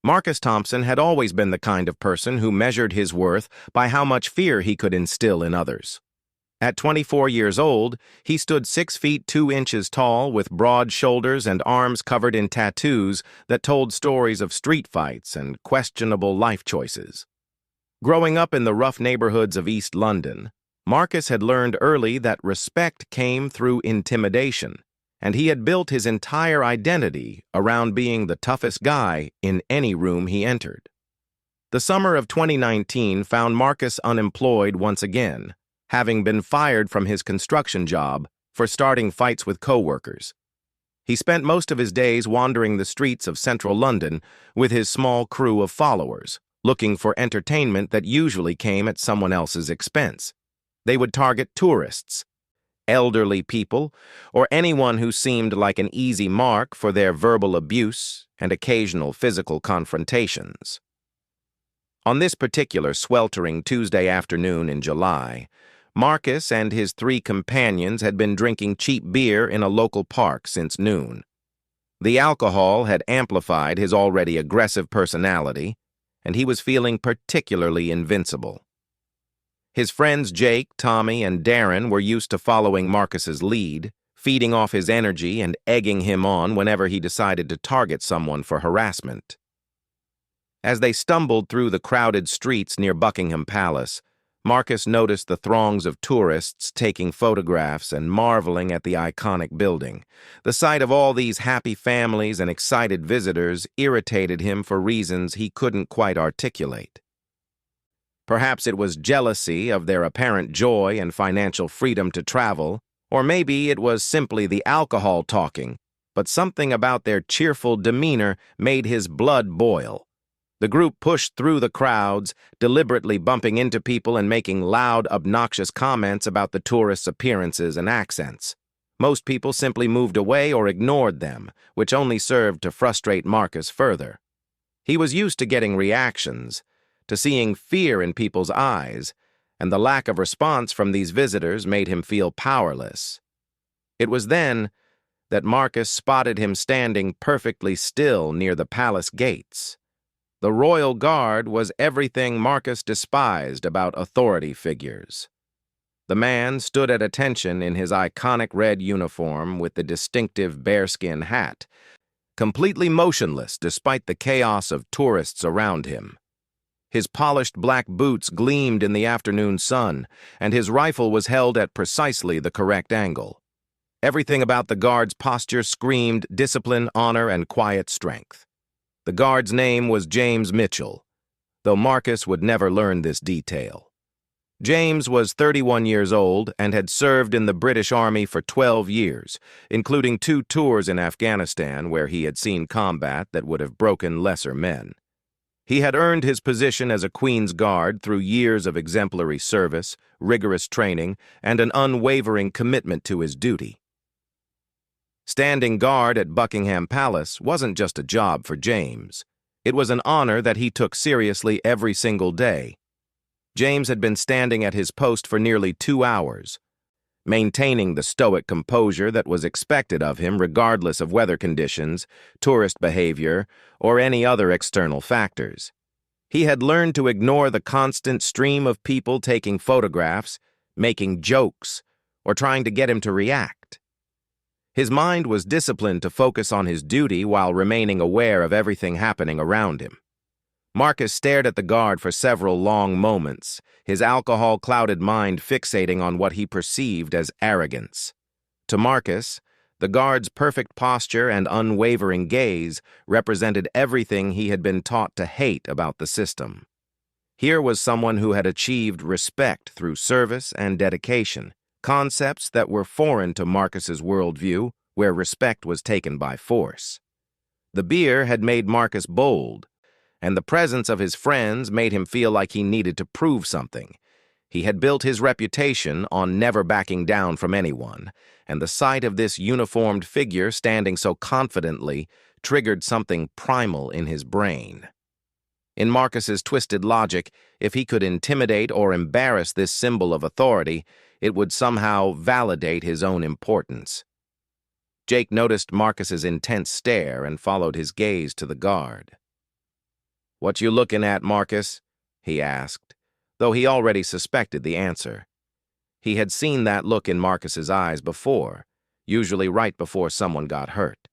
Marcus Thompson had always been the kind of person who measured his worth by how much fear he could instill in others. At 24 years old, he stood 6 feet 2 inches tall with broad shoulders and arms covered in tattoos that told stories of street fights and questionable life choices. Growing up in the rough neighborhoods of East London, Marcus had learned early that respect came through intimidation, and he had built his entire identity around being the toughest guy in any room he entered. The summer of 2019 found Marcus unemployed once again, having been fired from his construction job for starting fights with coworkers. He spent most of his days wandering the streets of central London with his small crew of followers, looking for entertainment that usually came at someone else's expense. They would target tourists, elderly people, or anyone who seemed like an easy mark for their verbal abuse and occasional physical confrontations. On this particular sweltering Tuesday afternoon in July, Marcus and his 3 companions had been drinking cheap beer in a local park since noon. The alcohol had amplified his already aggressive personality, and he was feeling particularly invincible. His friends Jake, Tommy, and Darren were used to following Marcus's lead, feeding off his energy and egging him on whenever he decided to target someone for harassment. As they stumbled through the crowded streets near Buckingham Palace, Marcus noticed the throngs of tourists taking photographs and marveling at the iconic building. The sight of all these happy families and excited visitors irritated him for reasons he couldn't quite articulate. Perhaps it was jealousy of their apparent joy and financial freedom to travel, or maybe it was simply the alcohol talking, but something about their cheerful demeanor made his blood boil. The group pushed through the crowds, deliberately bumping into people and making loud, obnoxious comments about the tourists' appearances and accents. Most people simply moved away or ignored them, which only served to frustrate Marcus further. He was used to getting reactions, to seeing fear in people's eyes, and the lack of response from these visitors made him feel powerless. It was then that Marcus spotted him standing perfectly still near the palace gates. The royal guard was everything Marcus despised about authority figures. The man stood at attention in his iconic red uniform with the distinctive bearskin hat, completely motionless despite the chaos of tourists around him. His polished black boots gleamed in the afternoon sun, and his rifle was held at precisely the correct angle. Everything about the guard's posture screamed discipline, honor, and quiet strength. The guard's name was James Mitchell, though Marcus would never learn this detail. James was 31 years old and had served in the British Army for 12 years, including 2 tours in Afghanistan where he had seen combat that would have broken lesser men. He had earned his position as a Queen's Guard through years of exemplary service, rigorous training, and an unwavering commitment to his duty. Standing guard at Buckingham Palace wasn't just a job for James. It was an honor that he took seriously every single day. James had been standing at his post for nearly 2 hours, maintaining the stoic composure that was expected of him regardless of weather conditions, tourist behavior, or any other external factors. He had learned to ignore the constant stream of people taking photographs, making jokes, or trying to get him to react. His mind was disciplined to focus on his duty while remaining aware of everything happening around him. Marcus stared at the guard for several long moments, his alcohol-clouded mind fixating on what he perceived as arrogance. To Marcus, the guard's perfect posture and unwavering gaze represented everything he had been taught to hate about the system. Here was someone who had achieved respect through service and dedication, concepts that were foreign to Marcus's worldview, where respect was taken by force. The beer had made Marcus bold, and the presence of his friends made him feel like he needed to prove something. He had built his reputation on never backing down from anyone, and the sight of this uniformed figure standing so confidently triggered something primal in his brain. In Marcus's twisted logic, if he could intimidate or embarrass this symbol of authority, it would somehow validate his own importance. Jake noticed Marcus's intense stare and followed his gaze to the guard. "What you looking at, Marcus?" he asked, though he already suspected the answer. He had seen that look in Marcus's eyes before, usually right before someone got hurt.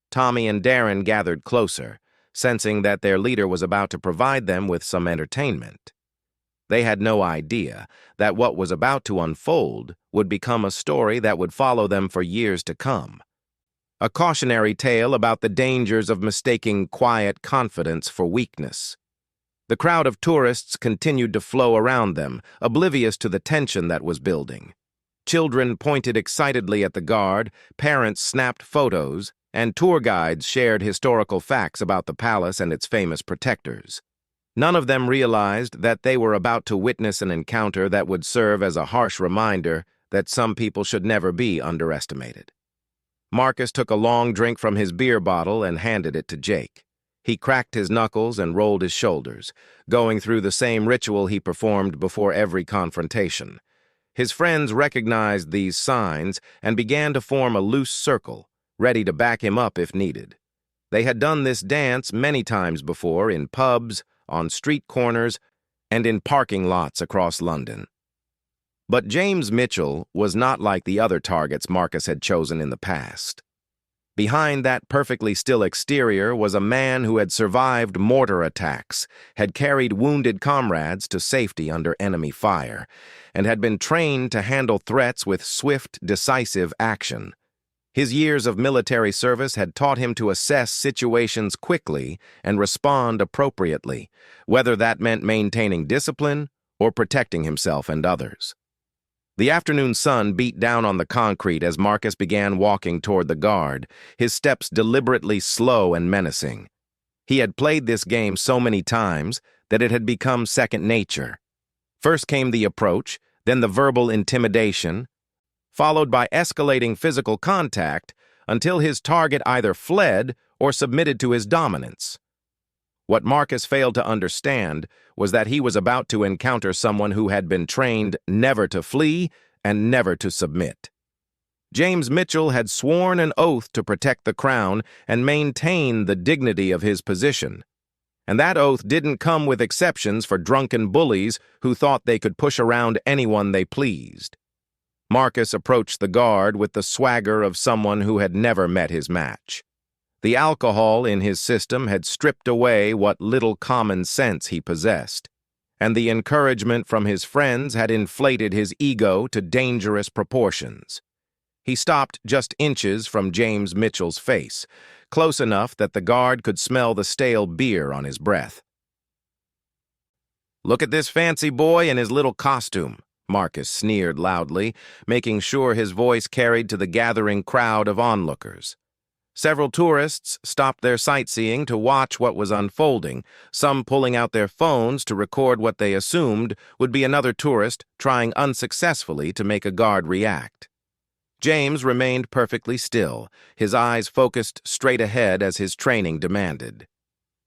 Tommy and Darren gathered closer, sensing that their leader was about to provide them with some entertainment. They had no idea that what was about to unfold would become a story that would follow them for years to come. A cautionary tale about the dangers of mistaking quiet confidence for weakness. The crowd of tourists continued to flow around them, oblivious to the tension that was building. Children pointed excitedly at the guard, parents snapped photos, and tour guides shared historical facts about the palace and its famous protectors. None of them realized that they were about to witness an encounter that would serve as a harsh reminder that some people should never be underestimated. Marcus took a long drink from his beer bottle and handed it to Jake. He cracked his knuckles and rolled his shoulders, going through the same ritual he performed before every confrontation. His friends recognized these signs and began to form a loose circle, ready to back him up if needed. They had done this dance many times before in pubs, on street corners, and in parking lots across London. But James Mitchell was not like the other targets Marcus had chosen in the past. Behind that perfectly still exterior was a man who had survived mortar attacks, had carried wounded comrades to safety under enemy fire, and had been trained to handle threats with swift, decisive action. His years of military service had taught him to assess situations quickly and respond appropriately, whether that meant maintaining discipline or protecting himself and others. The afternoon sun beat down on the concrete as Marcus began walking toward the guard, his steps deliberately slow and menacing. He had played this game so many times that it had become second nature. First came the approach, then the verbal intimidation, followed by escalating physical contact until his target either fled or submitted to his dominance. What Marcus failed to understand was that he was about to encounter someone who had been trained never to flee and never to submit. James Mitchell had sworn an oath to protect the crown and maintain the dignity of his position. And that oath didn't come with exceptions for drunken bullies who thought they could push around anyone they pleased. Marcus approached the guard with the swagger of someone who had never met his match. The alcohol in his system had stripped away what little common sense he possessed, and the encouragement from his friends had inflated his ego to dangerous proportions. He stopped just inches from James Mitchell's face, close enough that the guard could smell the stale beer on his breath. "Look at this fancy boy in his little costume," Marcus sneered loudly, making sure his voice carried to the gathering crowd of onlookers. Several tourists stopped their sightseeing to watch what was unfolding, some pulling out their phones to record what they assumed would be another tourist trying unsuccessfully to make a guard react. James remained perfectly still, his eyes focused straight ahead as his training demanded.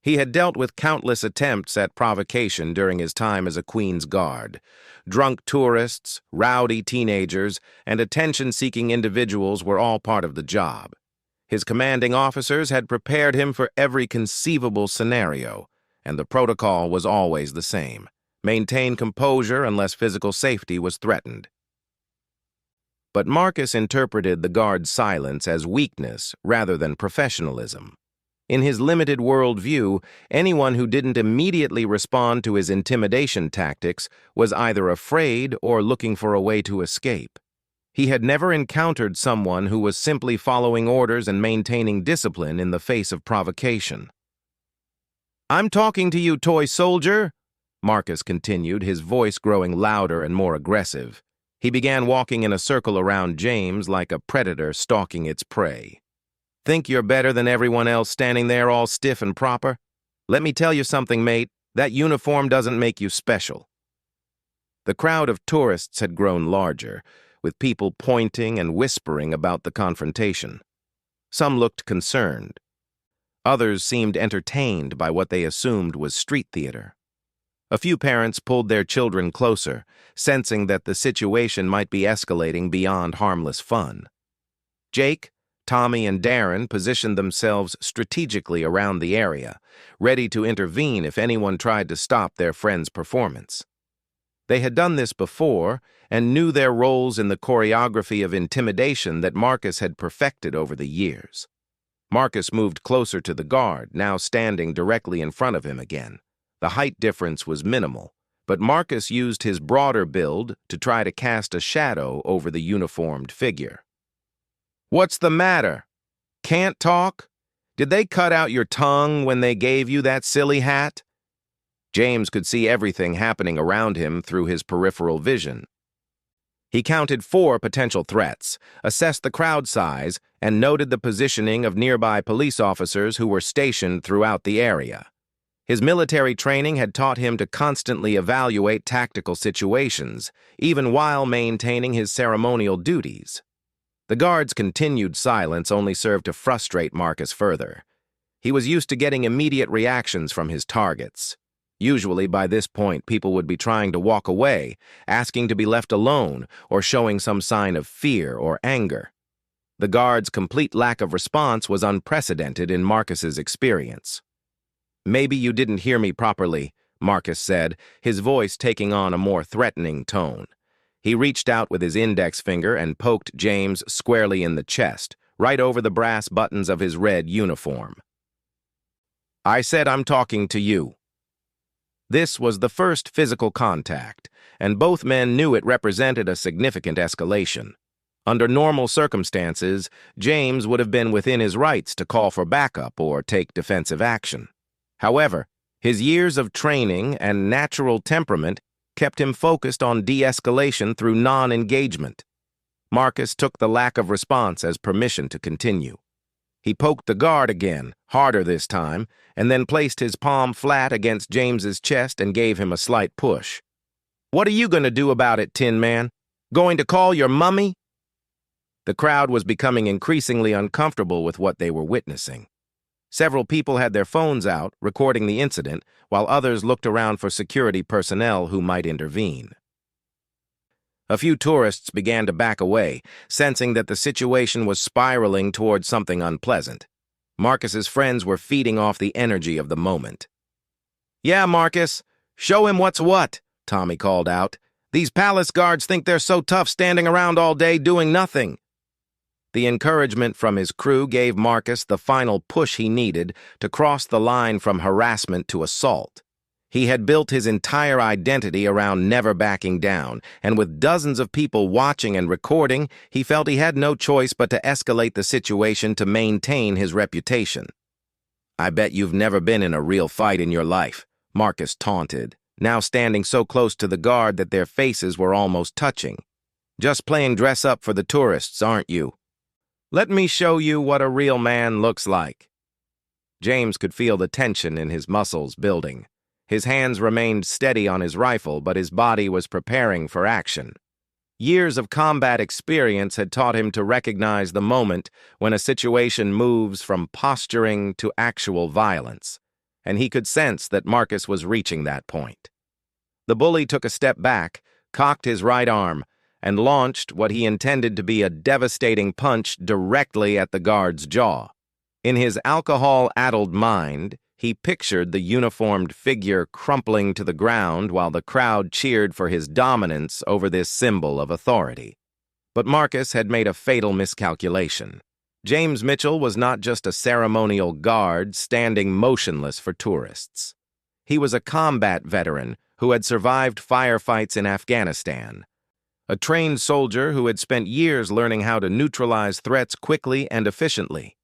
He had dealt with countless attempts at provocation during his time as a Queen's Guard. Drunk tourists, rowdy teenagers, and attention-seeking individuals were all part of the job. His commanding officers had prepared him for every conceivable scenario, and the protocol was always the same: maintain composure unless physical safety was threatened. But Marcus interpreted the guard's silence as weakness rather than professionalism. In his limited worldview, anyone who didn't immediately respond to his intimidation tactics was either afraid or looking for a way to escape. He had never encountered someone who was simply following orders and maintaining discipline in the face of provocation. "I'm talking to you, toy soldier," Marcus continued, his voice growing louder and more aggressive. He began walking in a circle around James like a predator stalking its prey. "Think you're better than everyone else standing there all stiff and proper? Let me tell you something, mate. That uniform doesn't make you special." The crowd of tourists had grown larger, with people pointing and whispering about the confrontation. Some looked concerned. Others seemed entertained by what they assumed was street theater. A few parents pulled their children closer, sensing that the situation might be escalating beyond harmless fun. Jake, Tommy and Darren positioned themselves strategically around the area, ready to intervene if anyone tried to stop their friend's performance. They had done this before and knew their roles in the choreography of intimidation that Marcus had perfected over the years. Marcus moved closer to the guard, now standing directly in front of him again. The height difference was minimal, but Marcus used his broader build to try to cast a shadow over the uniformed figure. "What's the matter? Can't talk? Did they cut out your tongue when they gave you that silly hat?" James could see everything happening around him through his peripheral vision. He counted 4 potential threats, assessed the crowd size, and noted the positioning of nearby police officers who were stationed throughout the area. His military training had taught him to constantly evaluate tactical situations, even while maintaining his ceremonial duties. The guard's continued silence only served to frustrate Marcus further. He was used to getting immediate reactions from his targets. Usually, by this point, people would be trying to walk away, asking to be left alone, or showing some sign of fear or anger. The guard's complete lack of response was unprecedented in Marcus's experience. "Maybe you didn't hear me properly," Marcus said, his voice taking on a more threatening tone. He reached out with his index finger and poked James squarely in the chest, right over the brass buttons of his red uniform. "I said I'm talking to you." This was the first physical contact, and both men knew it represented a significant escalation. Under normal circumstances, James would have been within his rights to call for backup or take defensive action. However, his years of training and natural temperament kept him focused on de-escalation through non-engagement. Marcus took the lack of response as permission to continue. He poked the guard again, harder this time, and then placed his palm flat against James's chest and gave him a slight push. "What are you going to do about it, Tin Man? Going to call your mummy?" The crowd was becoming increasingly uncomfortable with what they were witnessing. Several people had their phones out, recording the incident, while others looked around for security personnel who might intervene. A few tourists began to back away, sensing that the situation was spiraling towards something unpleasant. Marcus's friends were feeding off the energy of the moment. "Yeah, Marcus, show him what's what," Tommy called out. "These palace guards think they're so tough standing around all day doing nothing." The encouragement from his crew gave Marcus the final push he needed to cross the line from harassment to assault. He had built his entire identity around never backing down, and with dozens of people watching and recording, he felt he had no choice but to escalate the situation to maintain his reputation. "I bet you've never been in a real fight in your life," Marcus taunted, now standing so close to the guard that their faces were almost touching. "Just playing dress-up for the tourists, aren't you? Let me show you what a real man looks like." James could feel the tension in his muscles building. His hands remained steady on his rifle, but his body was preparing for action. Years of combat experience had taught him to recognize the moment when a situation moves from posturing to actual violence, and he could sense that Marcus was reaching that point. The bully took a step back, cocked his right arm, and launched what he intended to be a devastating punch directly at the guard's jaw. In his alcohol-addled mind, he pictured the uniformed figure crumpling to the ground while the crowd cheered for his dominance over this symbol of authority. But Marcus had made a fatal miscalculation. James Mitchell was not just a ceremonial guard standing motionless for tourists. He was a combat veteran who had survived firefights in Afghanistan, a trained soldier who had spent years learning how to neutralize threats quickly and efficiently.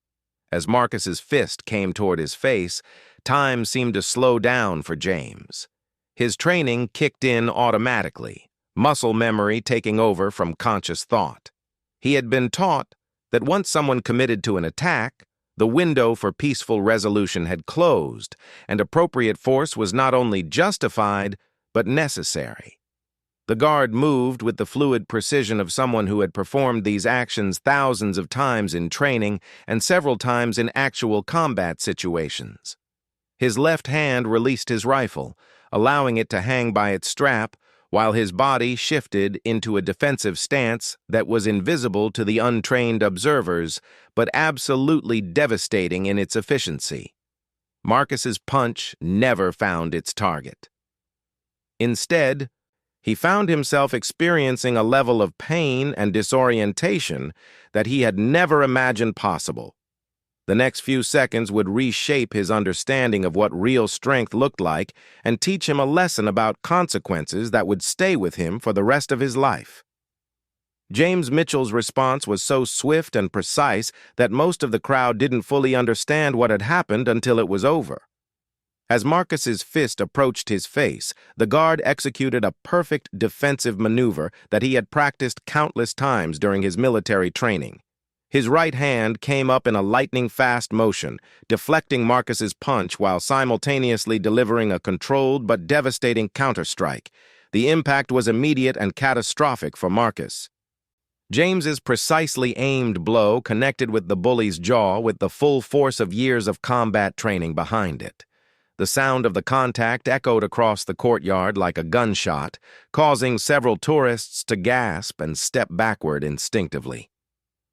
As Marcus's fist came toward his face, time seemed to slow down for James. His training kicked in automatically, muscle memory taking over from conscious thought. He had been taught that once someone committed to an attack, the window for peaceful resolution had closed, and appropriate force was not only justified, but necessary. The guard moved with the fluid precision of someone who had performed these actions thousands of times in training and several times in actual combat situations. His left hand released his rifle, allowing it to hang by its strap, while his body shifted into a defensive stance that was invisible to the untrained observers, but absolutely devastating in its efficiency. Marcus's punch never found its target. Instead, he found himself experiencing a level of pain and disorientation that he had never imagined possible. The next few seconds would reshape his understanding of what real strength looked like and teach him a lesson about consequences that would stay with him for the rest of his life. James Mitchell's response was so swift and precise that most of the crowd didn't fully understand what had happened until it was over. As Marcus's fist approached his face, the guard executed a perfect defensive maneuver that he had practiced countless times during his military training. His right hand came up in a lightning-fast motion, deflecting Marcus's punch while simultaneously delivering a controlled but devastating counterstrike. The impact was immediate and catastrophic for Marcus. James's precisely aimed blow connected with the bully's jaw with the full force of years of combat training behind it. The sound of the contact echoed across the courtyard like a gunshot, causing several tourists to gasp and step backward instinctively.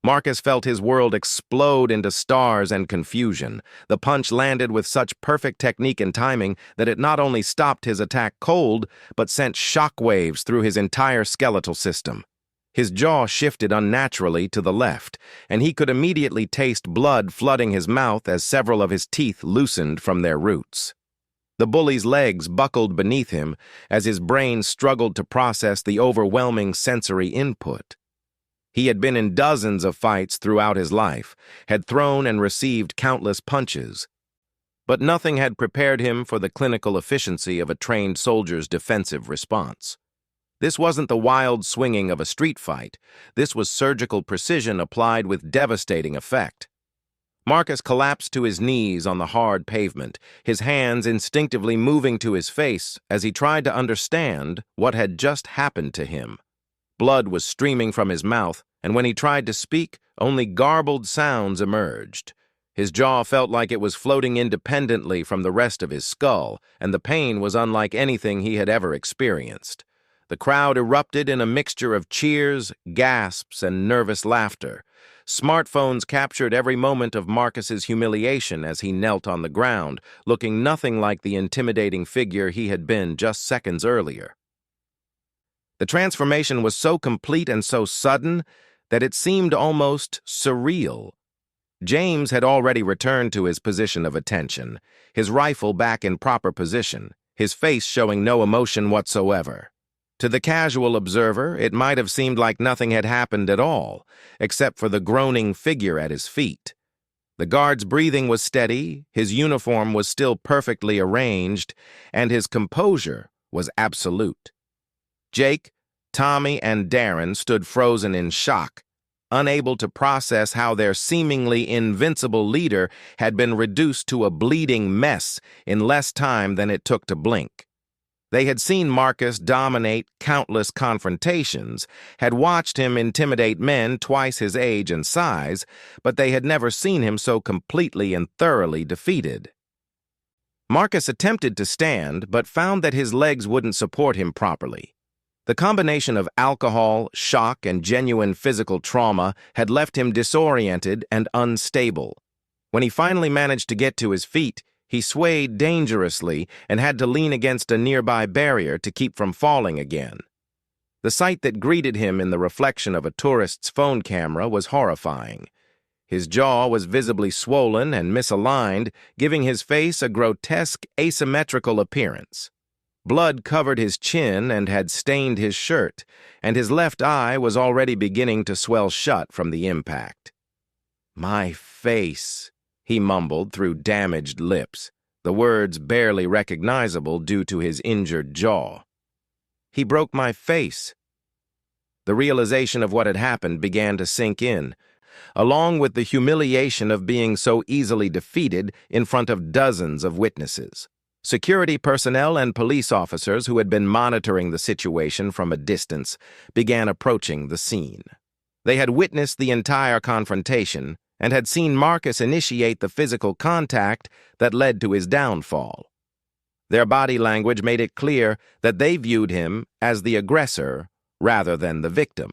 Marcus felt his world explode into stars and confusion. The punch landed with such perfect technique and timing that it not only stopped his attack cold, but sent shockwaves through his entire skeletal system. His jaw shifted unnaturally to the left, and he could immediately taste blood flooding his mouth as several of his teeth loosened from their roots. The bully's legs buckled beneath him as his brain struggled to process the overwhelming sensory input. He had been in dozens of fights throughout his life, had thrown and received countless punches, but nothing had prepared him for the clinical efficiency of a trained soldier's defensive response. This wasn't the wild swinging of a street fight. This was surgical precision applied with devastating effect. Marcus collapsed to his knees on the hard pavement, his hands instinctively moving to his face as he tried to understand what had just happened to him. Blood was streaming from his mouth, and when he tried to speak, only garbled sounds emerged. His jaw felt like it was floating independently from the rest of his skull, and the pain was unlike anything he had ever experienced. The crowd erupted in a mixture of cheers, gasps, and nervous laughter. Smartphones captured every moment of Marcus's humiliation as he knelt on the ground, looking nothing like the intimidating figure he had been just seconds earlier. The transformation was so complete and so sudden that it seemed almost surreal. James had already returned to his position of attention, his rifle back in proper position, his face showing no emotion whatsoever. To the casual observer, it might have seemed like nothing had happened at all, except for the groaning figure at his feet. The guard's breathing was steady, his uniform was still perfectly arranged, and his composure was absolute. Jake, Tommy, and Darren stood frozen in shock, unable to process how their seemingly invincible leader had been reduced to a bleeding mess in less time than it took to blink. They had seen Marcus dominate countless confrontations, had watched him intimidate men twice his age and size, but they had never seen him so completely and thoroughly defeated. Marcus attempted to stand, but found that his legs wouldn't support him properly. The combination of alcohol, shock, and genuine physical trauma had left him disoriented and unstable. When he finally managed to get to his feet, he swayed dangerously and had to lean against a nearby barrier to keep from falling again. The sight that greeted him in the reflection of a tourist's phone camera was horrifying. His jaw was visibly swollen and misaligned, giving his face a grotesque, asymmetrical appearance. Blood covered his chin and had stained his shirt, and his left eye was already beginning to swell shut from the impact. "My face," he mumbled through damaged lips, the words barely recognizable due to his injured jaw. "He broke my face." The realization of what had happened began to sink in, along with the humiliation of being so easily defeated in front of dozens of witnesses. Security personnel and police officers who had been monitoring the situation from a distance began approaching the scene. They had witnessed the entire confrontation and had seen Marcus initiate the physical contact that led to his downfall. Their body language made it clear that they viewed him as the aggressor rather than the victim.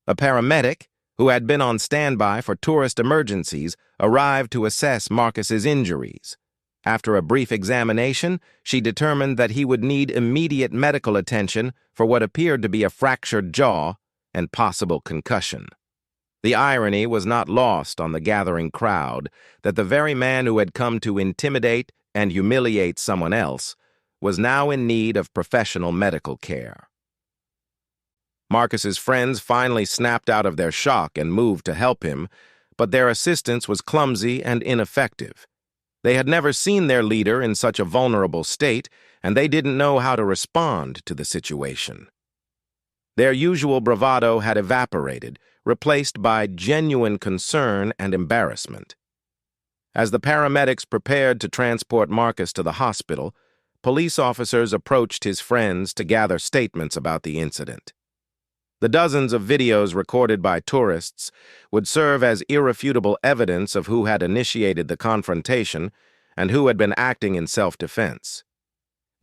A paramedic, who had been on standby for tourist emergencies, arrived to assess Marcus's injuries. After a brief examination, she determined that he would need immediate medical attention for what appeared to be a fractured jaw and possible concussion. The irony was not lost on the gathering crowd that the very man who had come to intimidate and humiliate someone else was now in need of professional medical care. Marcus's friends finally snapped out of their shock and moved to help him, but their assistance was clumsy and ineffective. They had never seen their leader in such a vulnerable state, and they didn't know how to respond to the situation. Their usual bravado had evaporated, replaced by genuine concern and embarrassment. As the paramedics prepared to transport Marcus to the hospital, police officers approached his friends to gather statements about the incident. The dozens of videos recorded by tourists would serve as irrefutable evidence of who had initiated the confrontation and who had been acting in self-defense.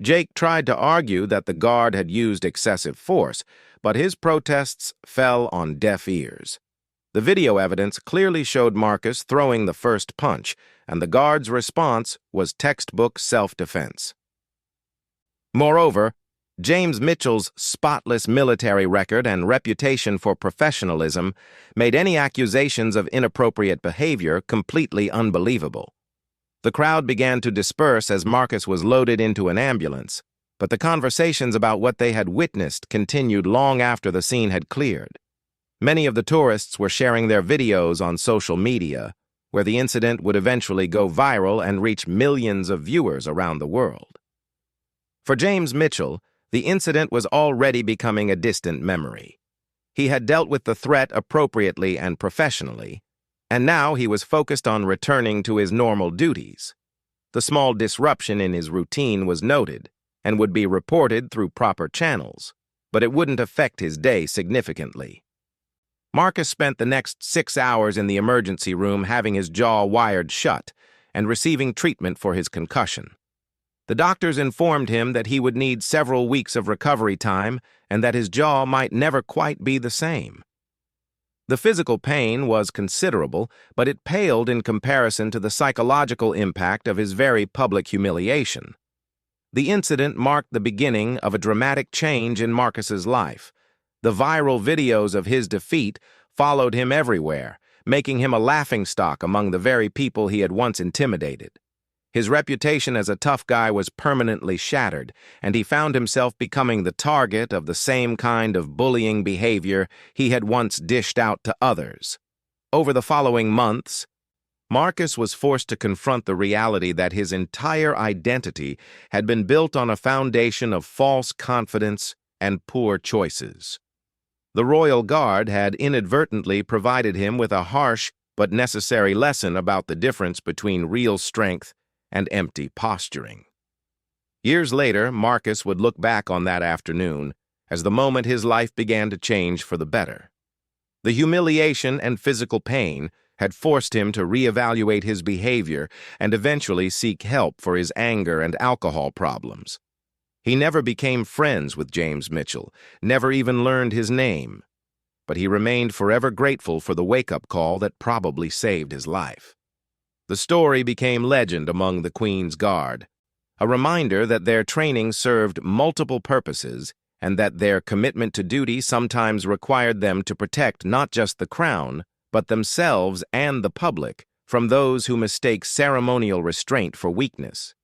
Jake tried to argue that the guard had used excessive force, but his protests fell on deaf ears. The video evidence clearly showed Marcus throwing the first punch, and the guard's response was textbook self-defense. Moreover, James Mitchell's spotless military record and reputation for professionalism made any accusations of inappropriate behavior completely unbelievable. The crowd began to disperse as Marcus was loaded into an ambulance, but the conversations about what they had witnessed continued long after the scene had cleared. Many of the tourists were sharing their videos on social media, where the incident would eventually go viral and reach millions of viewers around the world. For James Mitchell, the incident was already becoming a distant memory. He had dealt with the threat appropriately and professionally, and now he was focused on returning to his normal duties. The small disruption in his routine was noted and would be reported through proper channels, but it wouldn't affect his day significantly. Marcus spent the next 6 hours in the emergency room having his jaw wired shut and receiving treatment for his concussion. The doctors informed him that he would need several weeks of recovery time and that his jaw might never quite be the same. The physical pain was considerable, but it paled in comparison to the psychological impact of his very public humiliation. The incident marked the beginning of a dramatic change in Marcus's life. The viral videos of his defeat followed him everywhere, making him a laughingstock among the very people he had once intimidated. His reputation as a tough guy was permanently shattered, and he found himself becoming the target of the same kind of bullying behavior he had once dished out to others. Over the following months, Marcus was forced to confront the reality that his entire identity had been built on a foundation of false confidence and poor choices. The Royal Guard had inadvertently provided him with a harsh but necessary lesson about the difference between real strength and empty posturing. Years later, Marcus would look back on that afternoon as the moment his life began to change for the better. The humiliation and physical pain had forced him to reevaluate his behavior and eventually seek help for his anger and alcohol problems. He never became friends with James Mitchell, never even learned his name, but he remained forever grateful for the wake-up call that probably saved his life. The story became legend among the Queen's Guard, a reminder that their training served multiple purposes and that their commitment to duty sometimes required them to protect not just the crown, but themselves and the public from those who mistake ceremonial restraint for weakness.